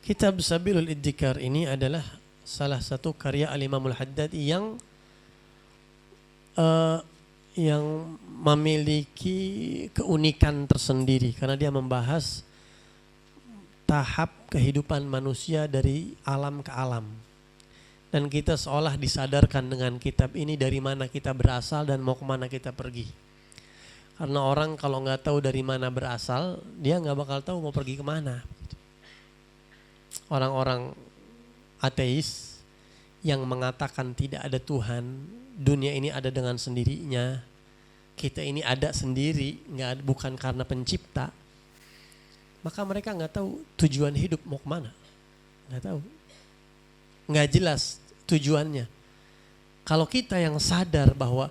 Kitab Sabilul Iddikar ini adalah salah satu karya Al-Imamul Haddad yang memiliki keunikan tersendiri karena dia membahas tahap kehidupan manusia dari alam ke alam. Dan kita seolah disadarkan dengan kitab ini dari mana kita berasal dan mau kemana kita pergi. Karena orang kalau nggak tahu dari mana berasal, dia nggak bakal tahu mau pergi kemana. Orang-orang ateis yang mengatakan tidak ada Tuhan, dunia ini ada dengan sendirinya, kita ini ada sendiri, bukan karena pencipta, maka mereka nggak tahu tujuan hidup mau kemana, nggak tahu, nggak jelas tujuannya. Kalau kita yang sadar bahwa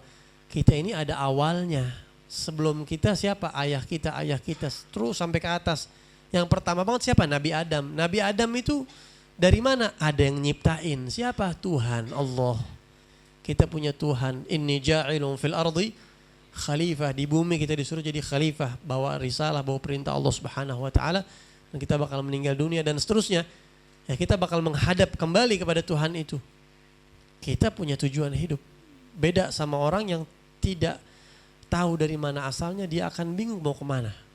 kita ini ada awalnya, sebelum kita siapa? Ayah kita terus sampai ke atas. Yang pertama banget siapa? Nabi Adam. Nabi Adam itu dari mana? Ada yang nyiptain. Siapa? Tuhan, Allah. Kita punya Tuhan. Inni ja'ilun fil ardi khalifah. Di bumi kita disuruh jadi khalifah. Bawa risalah, bawa perintah Allah Subhanahu wa ta'ala. Dan kita bakal meninggal dunia dan seterusnya. Ya, kita bakal menghadap kembali kepada Tuhan itu. Kita punya tujuan hidup. Beda sama orang yang tidak tahu dari mana asalnya, dia akan bingung mau kemana.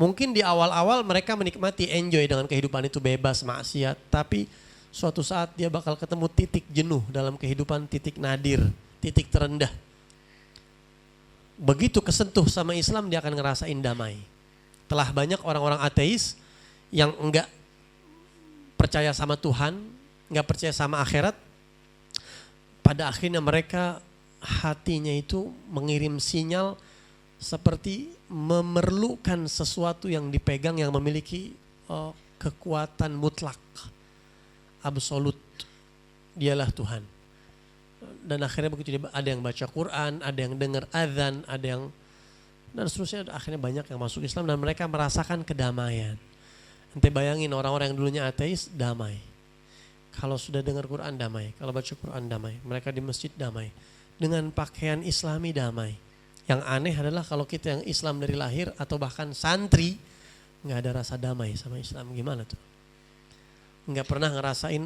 Mungkin di awal-awal mereka menikmati, enjoy dengan kehidupan itu, bebas maksiat. Tapi suatu saat dia bakal ketemu titik jenuh dalam kehidupan, titik nadir, titik terendah. Begitu kesentuh sama Islam, dia akan ngerasain damai. Telah banyak orang-orang ateis yang enggak percaya sama Tuhan, enggak percaya sama akhirat. Pada akhirnya mereka hatinya itu mengirim sinyal seperti memerlukan sesuatu yang dipegang yang memiliki kekuatan mutlak, absolut. Dialah Tuhan. Dan akhirnya begitu ada yang baca Quran, ada yang dengar azan, ada yang dan seterusnya, akhirnya banyak yang masuk Islam dan mereka merasakan kedamaian. Ente bayangin orang-orang yang dulunya ateis damai. Kalau sudah dengar Quran damai, kalau baca Quran damai, mereka di masjid damai. Dengan pakaian Islami damai. Yang aneh adalah kalau kita yang Islam dari lahir atau bahkan santri nggak ada rasa damai sama Islam, gimana tuh? Nggak pernah ngerasain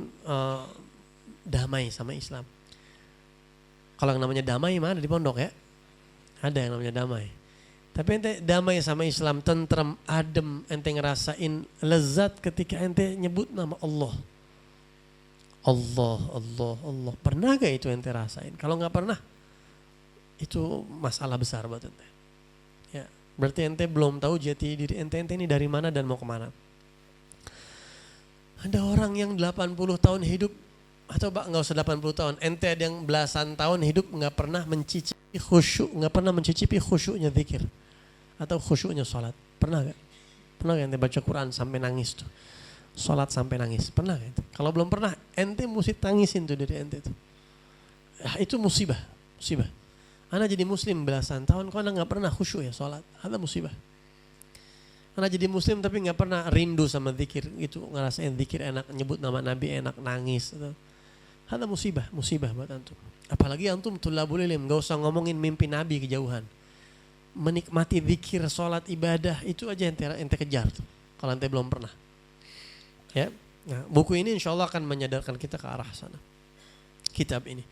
damai sama Islam. Kalau yang namanya damai mana di pondok ya? Ada yang namanya damai. Tapi ente damai sama Islam, tentrem, adem, ente ngerasain lezat ketika ente nyebut nama Allah. Allah, Allah, Allah. Pernah gak itu ente rasain? Kalau nggak pernah, itu masalah besar buat ente. Ya, berarti ente belum tahu jati diri ente ini dari mana dan mau kemana. Ada orang yang 80 tahun hidup, atau nggak usah 80 tahun, ente ada yang belasan tahun hidup nggak pernah mencicipi khusyuk, nggak pernah mencicipi khusyuknya zikir atau khusyuknya sholat. Pernah gak? Pernah gak ente baca Quran sampai nangis tuh? Sholat sampai nangis, pernah gak? Kalau belum pernah, ente mesti tangisin tuh diri ente tuh. Itu musibah. Ana jadi muslim belasan tahun, kok ana gak pernah khusyuk ya sholat, ada musibah. Ana jadi muslim tapi gak pernah rindu sama zikir, gitu, ngerasain zikir enak, nyebut nama Nabi enak, nangis. Gitu. Ada musibah buat antum. Apalagi antum tulabul ilm, gak usah ngomongin mimpi Nabi kejauhan. Menikmati zikir, sholat, ibadah, itu aja ente kejar tuh, kalau ente belum pernah. Ya, nah, buku ini insya Allah akan menyadarkan kita ke arah sana. Kitab ini.